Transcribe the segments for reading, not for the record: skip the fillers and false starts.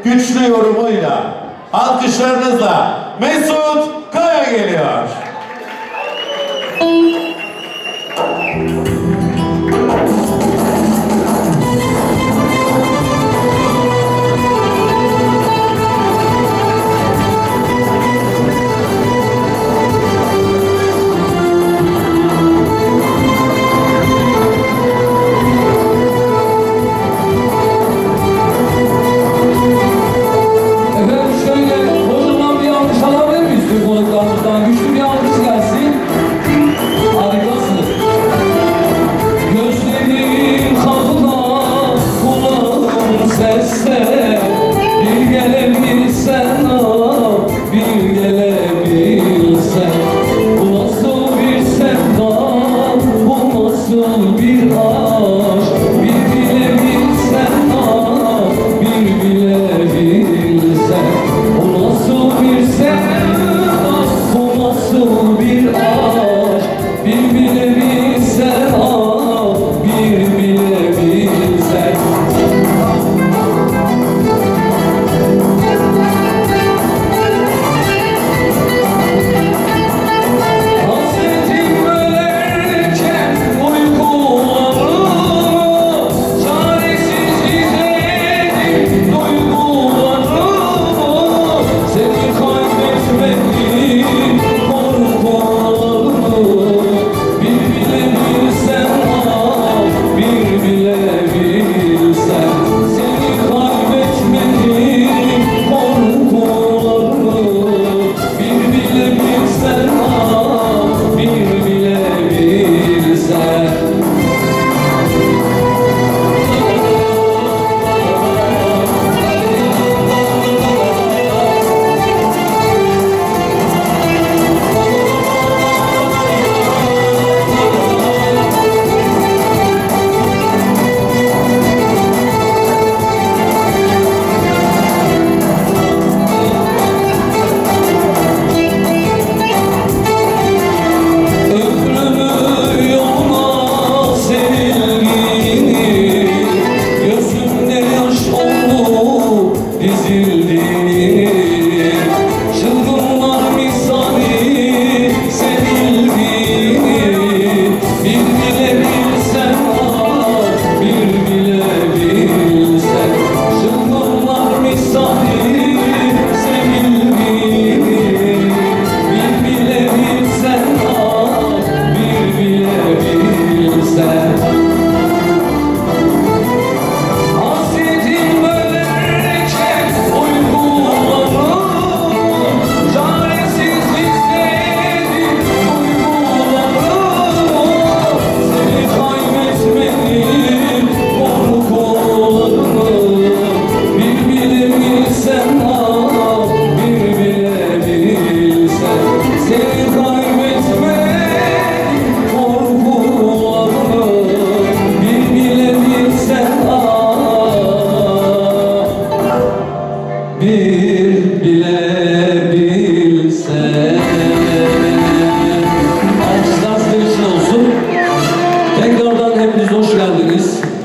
güçlü yorumuyla, alkışlarınızla Mesut Kaya geliyor.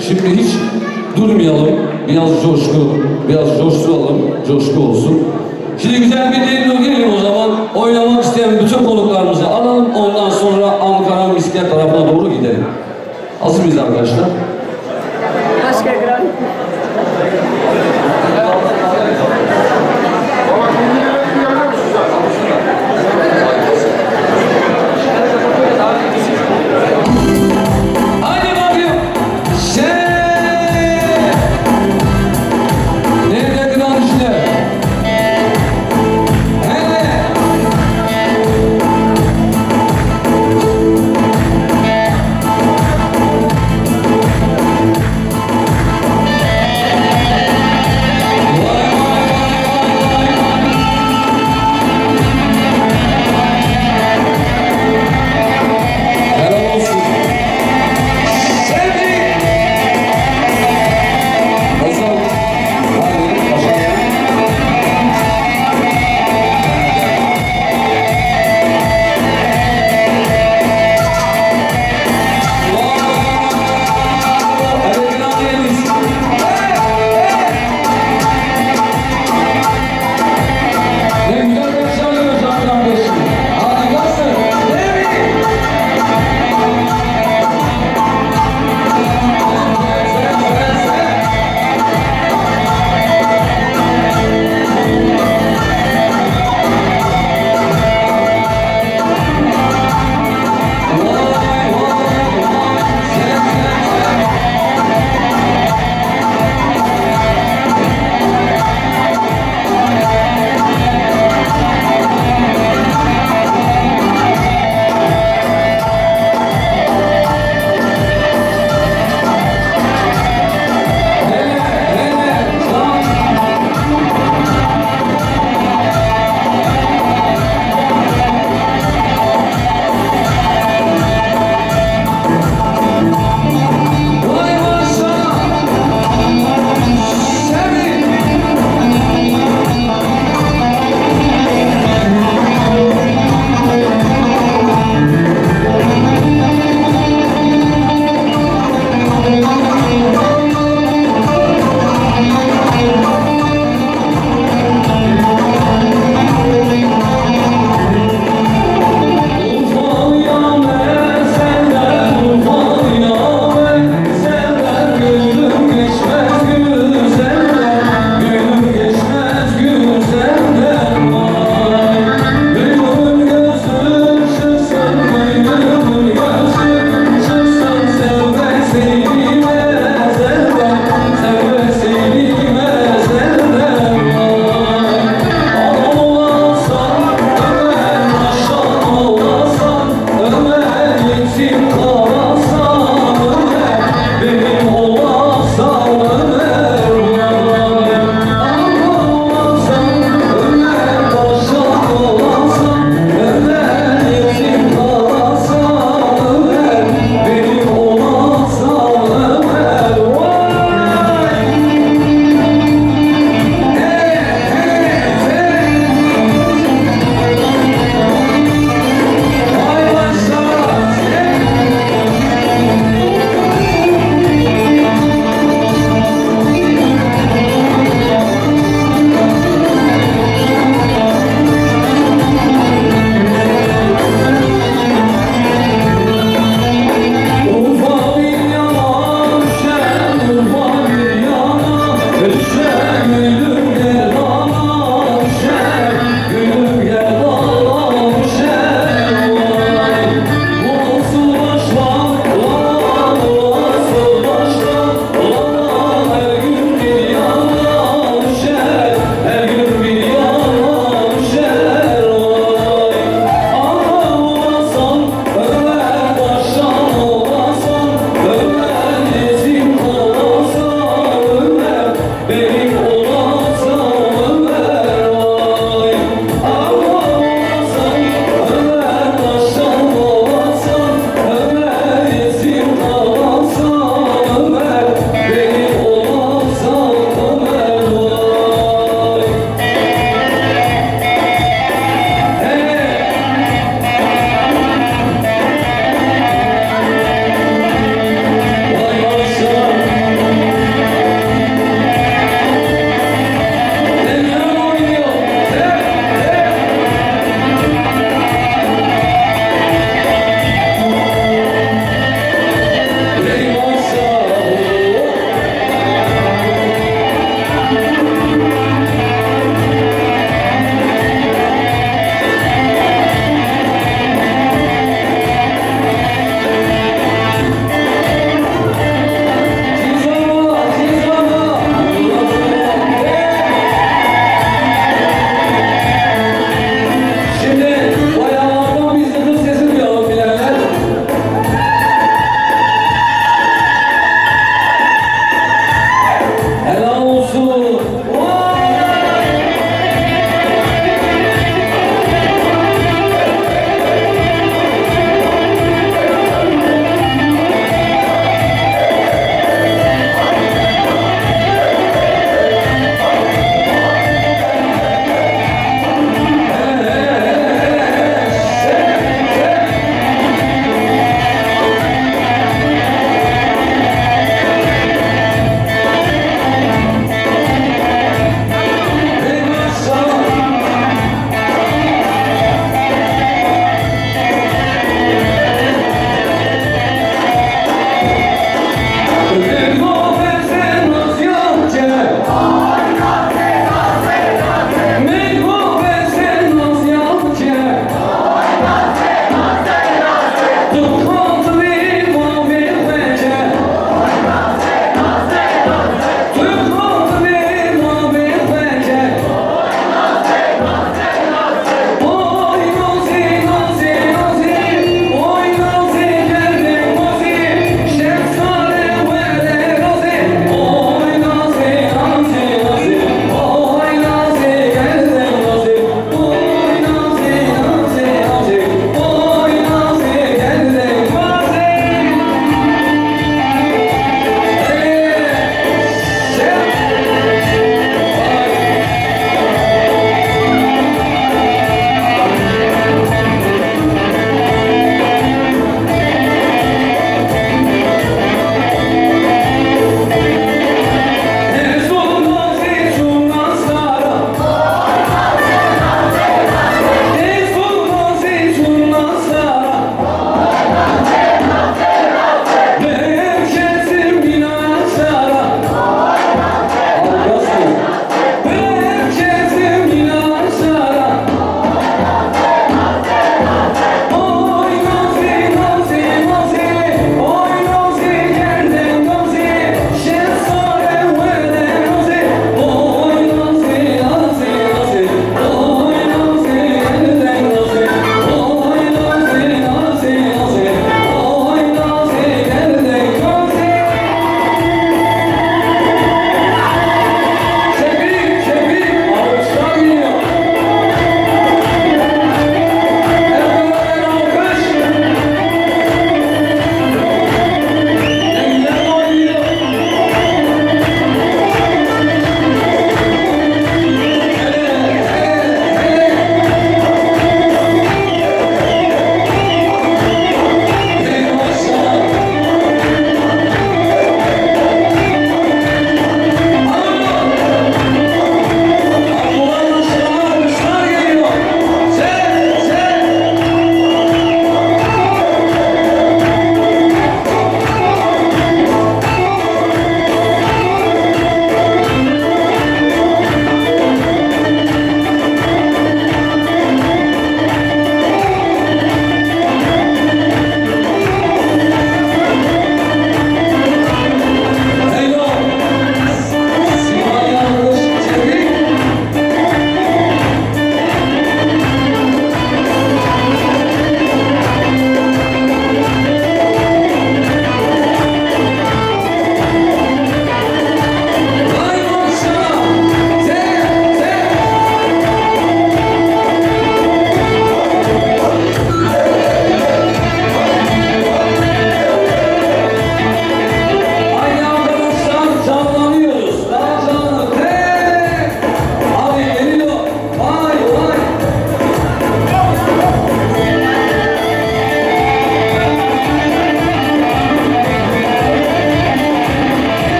Şimdi hiç durmayalım, biraz coşku olsun. Şimdi güzel bir delilo gelelim o zaman. Oynamak isteyen bütün konuklarımızı alalım, ondan sonra Ankara Misket tarafına doğru gidelim. Hazır mıyız arkadaşlar? Başka ekran.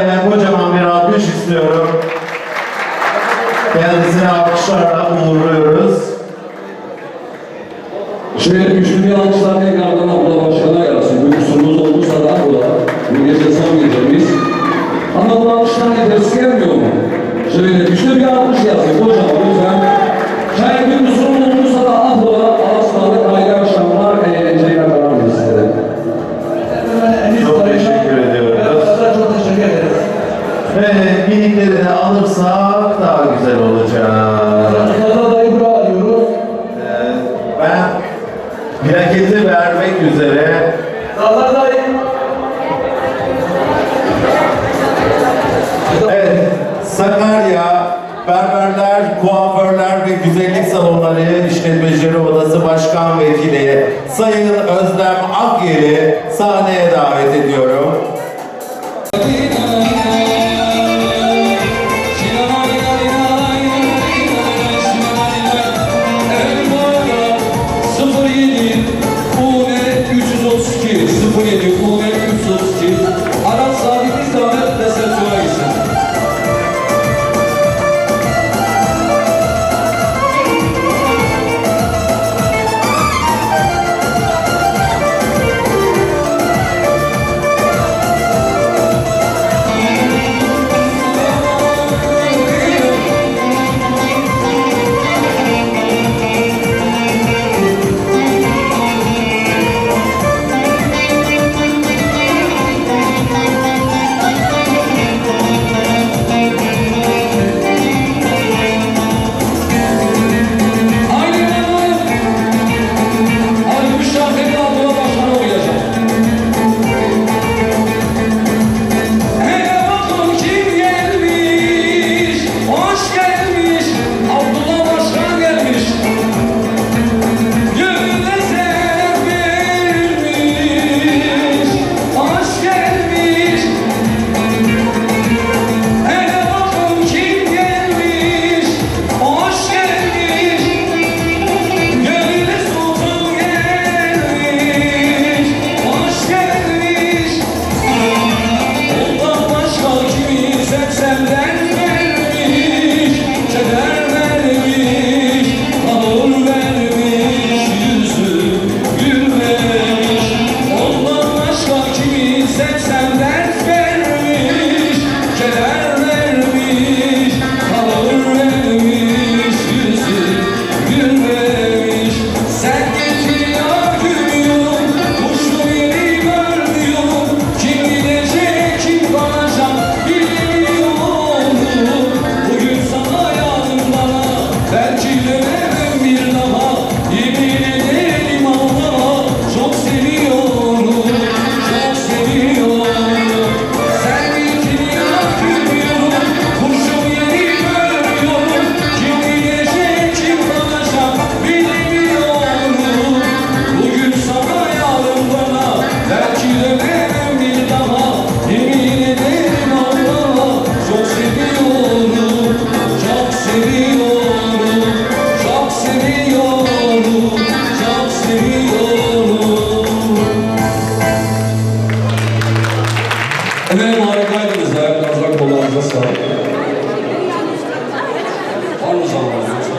Kaya'ya kocaman bir alkış istiyorum. Kendisini alkışlarla uğurluyoruz. Şöyle güçlü bir alkışlar tekrardan abla başkana gelsin. Bir kusurumuz olursa da abla, bu gece son gecemiz. Ama bu alkışlar yetersiz gelmiyor mu? Şöyle güçlü bir alkış gelsin kocaman lütfen. Şayet bir kusurumuz olursa da abla, Alasmalık hayırlı akşamlar, eğlenceli yakalarız size. Çok teşekkür ediyoruz. Çok teşekkür ederiz. Ve minikleri de alırsak daha güzel olacak. Sonra da İbra alıyoruz. Ben plaketi vermek üzere Dağlar dayı. evet, Sakarya Berberler, Kuaförler ve Güzellik Salonları İşletmecileri Odası Başkan Vekili Sayın Özlem Akyel'i sahneye davet ediyorum. Araç sabit istamet resepsiyona gitsin. Efendim harikaydınız. Ayaklarınıza kollarınıza sağlık. Var mı zamanınız yoksa?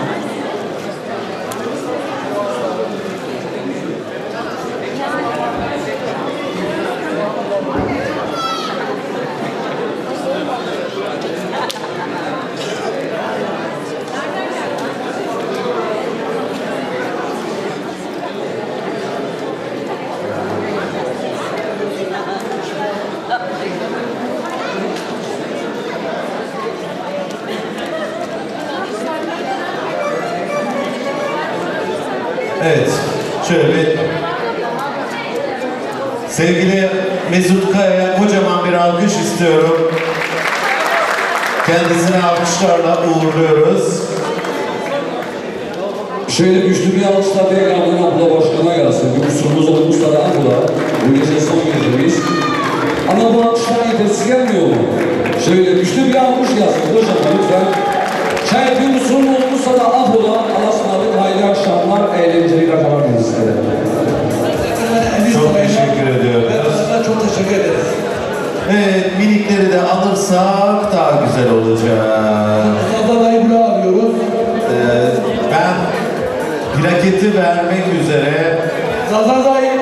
Evet, şöyle sevgili Mesut Kaya'ya kocaman bir alkış istiyorum. Kendisini alkışlarla uğurluyoruz. Şöyle güçlü bir alkışlar tekrardan abla başkana gelsin. Bir kusurumuz olmuşsa da abla, bu gece son gecemiz. Ama bu alkışlar yetersiz gelmiyor mu? Şöyle güçlü bir alkış gelsin kocaman lütfen. Şayet bir kusurum olmuşsa da abla, Alasmalık hayırlı akşamlar, eğlenceli yakalarız size. Çok teşekkür ediyoruz. Çok teşekkür ederiz. Evet, minikleri de alırsak daha güzel olacak. Zaza dayı buraya alıyoruz. Ben plaketi vermek üzere Zaza dayı.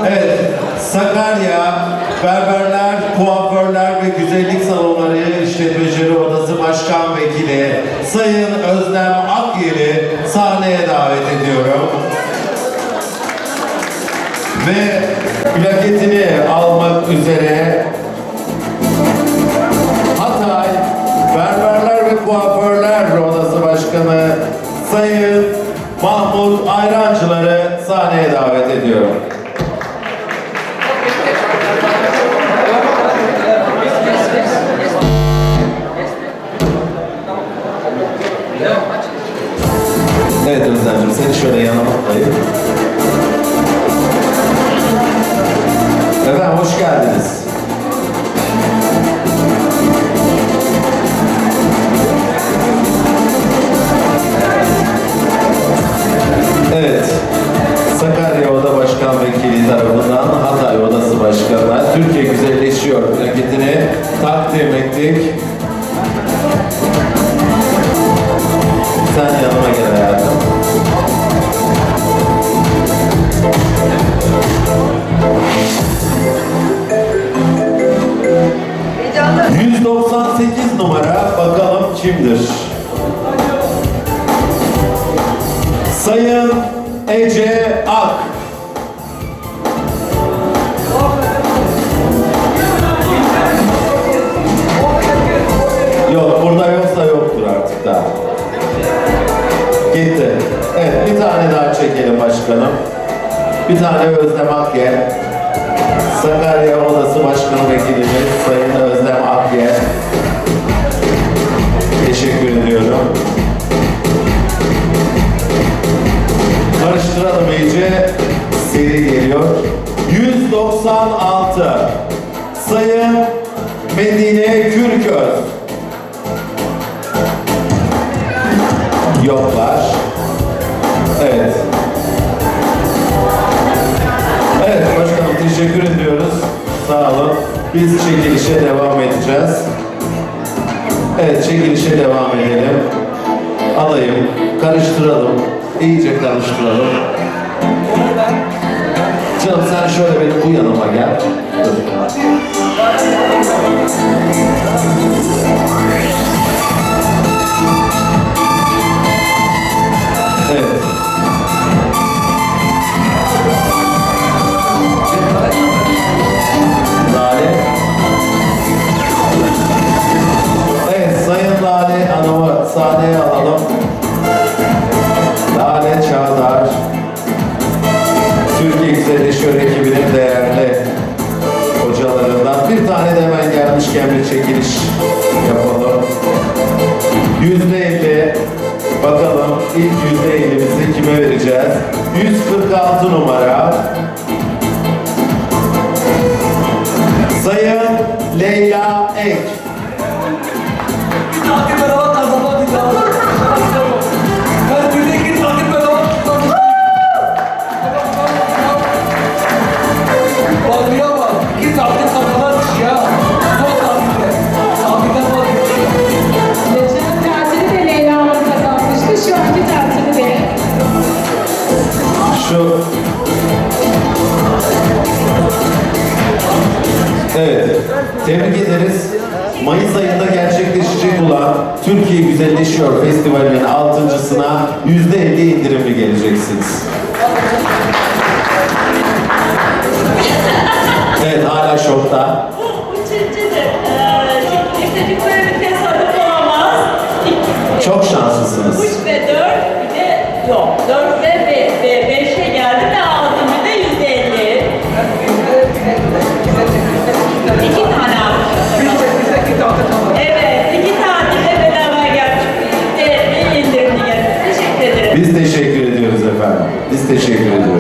evet, Sakarya Berberler, Kuaförler ve Güzellik Salonları İşletmecileri Odası Başkan Vekili Sayın Özlem Akyel'i sahneye davet ediyorum. Ve plaketini almak üzere Hatay Berberler ve Kuaförler Odası Başkanı Sayın Mahmut Ayrancıları sahneye davet ediyorum. Evet Özlemciğim, seni şöyle yanıma alayım. Efendim hoş geldiniz. Evet, Sakarya Oda Başkan Vekili tarafından Hatay Odası Başkanı'na Türkiye Güzelleşiyor plaketini takdim ettik. Sen yanıma gel hayatım. Heyecanlı. 198 numara bakalım kimdir? Sayın Ece Ak. Yok, burada yoksa yoktur artık daha. Gitti. Evet, bir tane daha çekelim başkanım. Bir tane Özlem Akyel. Sakarya Odası Başkanı Vekilimiz Sayın Özlem Akyel. Teşekkür ediyorum. Karıştıralım iyice. Seri geliyor. 196 Sayın Medine Kürköz. Yoklar. Evet. Evet başkanım, teşekkür ediyoruz. Sağ olun. Biz çekilişe devam edeceğiz. Evet, çekilişe devam edelim. Alayım, karıştıralım. İyice karıştıralım. Canım sen şöyle benim bu yanıma gel. Dur. Evet. Lale. Evet, Sayın Lale Hanım'ı sahneye alalım. Lale Çağdar, Türkiye Güzelleşiyor ekibinin değerli hocalarından. Bir tane de hemen gelmişken bir çekiliş yapalım. %50, bakalım ilk %50'mizi kime vereceğiz? 146 numara. Sayın Leyla Ek. Takip bedava kazanma bir daha. Ben birdeki takip bedava kazanma. Bakıya bak. 2 takip kazanmış ya. Son takipte. Takipte bak. Geçen tatili de Leyla Hanım kazanmıştı. Şu anki tatili de. Şu. Evet. Tebrik ederiz. Mayıs ayında gerçekleşecek olan Türkiye Güzelleşiyor Festivali'nin 6.sına %50 indirimli geleceksiniz. Evet, hala şokta. Bu üçüncüdür. Çocuk böyle bir tesadüf olamaz. Çok şanslısınız. 3 ve 4 bir de yok. 4 ve 5'e geldi de aldım bir de %50. 2 tane almışım. Evet, 2 tane de beraber gelmiş. %50 indirimli geldi. Teşekkür ederim. Biz teşekkür ediyoruz efendim. Biz teşekkür ediyoruz.